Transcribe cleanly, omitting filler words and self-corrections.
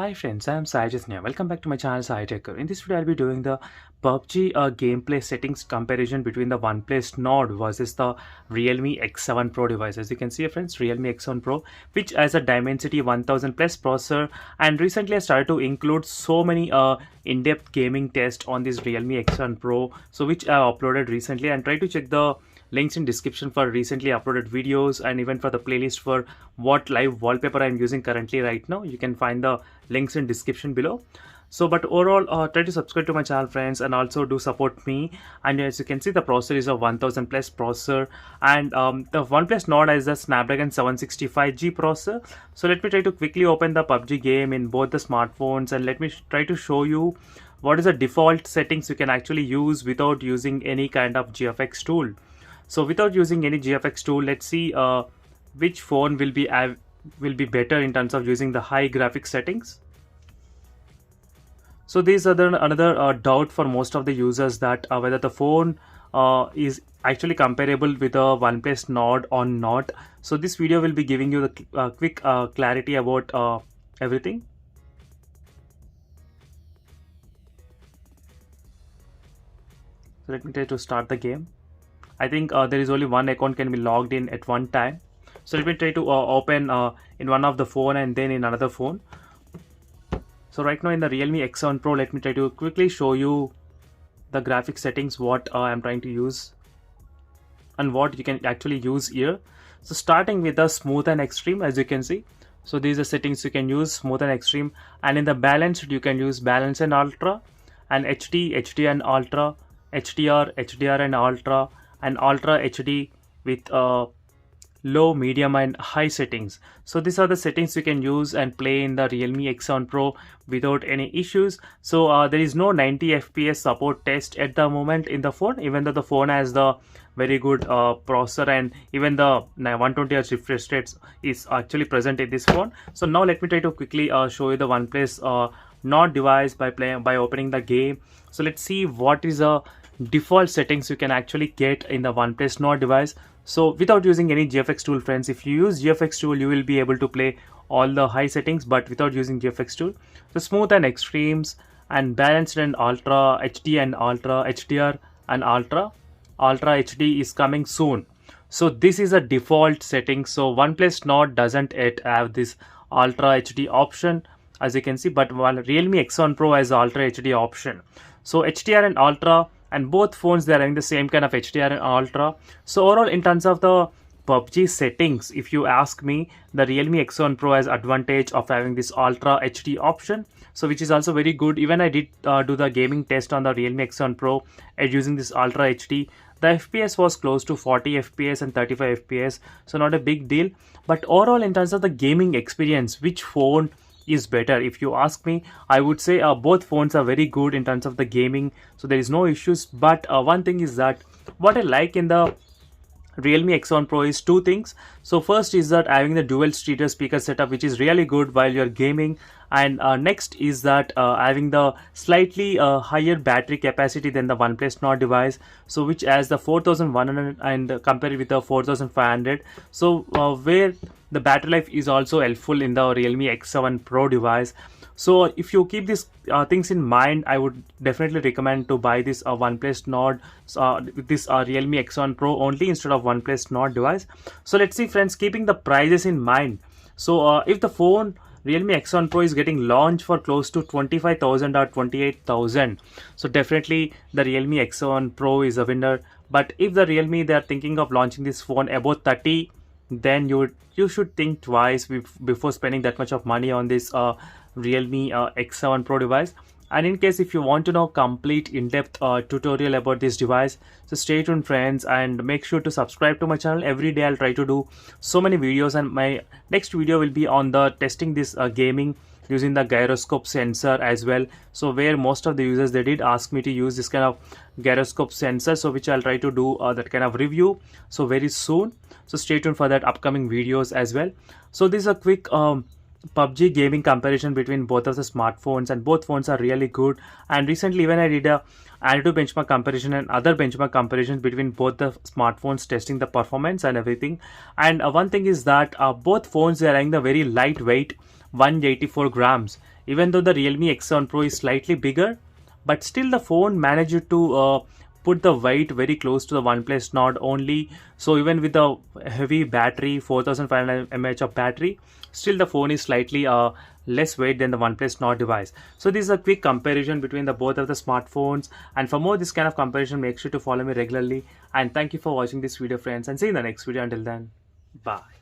Hi friends, I am Sajid Nya. Welcome back to my channel Sai Techer. In this video, I'll be doing the PUBG gameplay settings comparison between the OnePlus Nord versus the Realme X7 Pro device. As you can see, friends, Realme X7 Pro, which has a Dimensity 1000 plus processor, and recently I started to include so many in-depth gaming tests on this Realme X7 Pro, so which I uploaded recently, and try to check the links in description for recently uploaded videos and even for the playlist for what live wallpaper I'm using currently right now. You can find the links in description below. So but overall, try to subscribe to my channel, friends, and also do support me. And as you can see, the processor is a 1000 plus processor, and the OnePlus Nord has a Snapdragon 765G processor. So let me try to quickly open the PUBG game in both the smartphones, and let me try to show you what is the default settings you can actually use without using any kind of GFX tool. So without using any GFX tool, let's see which phone will be better in terms of using the high graphics settings. So these are another doubt for most of the users, that whether the phone is actually comparable with a OnePlus Nord or not. So this video will be giving you the quick clarity about everything. So let me try to start the game. I think there is only one account can be logged in at one time. So let me try to open in one of the phone and then in another phone. So right now in the Realme X7 Pro, let me try to quickly show you the graphic settings, what I'm trying to use and what you can actually use here. So starting with the smooth and extreme, as you can see. So these are settings you can use, smooth and extreme, and in the balanced you can use balance and ultra, and HD, HD and ultra, HDR, HDR and ultra, and ultra HD with low, medium and high settings. So these are the settings you can use and play in the Realme X7 Pro without any issues. So there is no 90 FPS support test at the moment in the phone, even though the phone has the very good processor, and even the 120 Hz refresh rates is actually present in this phone. So now let me try to quickly show you the OnePlus Nord device by opening the game. So let's see what is a default settings you can actually get in the OnePlus Nord device. So without using any GFX tool, friends, if you use GFX tool, you will be able to play all the high settings, but without using GFX tool. So smooth and extremes, and balanced and ultra, HD and ultra, HDR and ultra HD is coming soon. So this is a default setting. So OnePlus Nord doesn't yet have this ultra HD option, as you can see, but while Realme X7 Pro has the ultra HD option. So HDR and ultra, and both phones, they are having the same kind of HDR and ultra. So overall, in terms of the PUBG settings, if you ask me, the Realme X7 Pro has advantage of having this ultra HD option, so which is also very good. Even I did do the gaming test on the Realme X7 Pro and using this ultra HD. The FPS was close to 40 FPS and 35 FPS, so not a big deal. But overall, in terms of the gaming experience, which phone is better? If you ask me, I would say both phones are very good in terms of the gaming, so there is no issues. But one thing is that what I like in the Realme X7 Pro is two things. So first is that having the dual stereo speaker setup, which is really good while you're gaming, and next is that having the slightly higher battery capacity than the OnePlus Nord device, so which has the 4100 and compared with the 4500. So where the battery life is also helpful in the Realme X7 Pro device. So if you keep these things in mind, I would definitely recommend to buy this OnePlus Nord, this Realme X7 Pro only instead of OnePlus Nord device. So let's see, friends, keeping the prices in mind. So if the phone Realme X7 Pro is getting launched for close to 25,000 or 28,000, so definitely the Realme X7 Pro is a winner. But if the Realme, they are thinking of launching this phone about 30, then you should think twice before spending that much of money on this Realme X7 Pro device. And in case if you want to know complete in-depth tutorial about this device, so stay tuned, friends, and make sure to subscribe to my channel. Every day I'll try to do so many videos, and my next video will be on the testing this gaming using the gyroscope sensor as well. So where most of the users, they did ask me to use this kind of gyroscope sensor, so which I'll try to do that kind of review so very soon. So stay tuned for that upcoming videos as well. So this is a quick PUBG gaming comparison between both of the smartphones, and both phones are really good. And recently when I did a AnTuTu benchmark comparison and other benchmark comparisons between both the smartphones, testing the performance and everything. And one thing is that both phones, they are having the very lightweight 184 grams. Even though the Realme X7 Pro is slightly bigger, but still the phone managed to put the weight very close to the OnePlus Nord only. So even with the heavy battery, 4500 mAh of battery, still the phone is slightly less weight than the OnePlus Nord device. So this is a quick comparison between the both of the smartphones, and for more this kind of comparison, make sure to follow me regularly. And thank you for watching this video, friends, and see you in the next video. Until then, bye.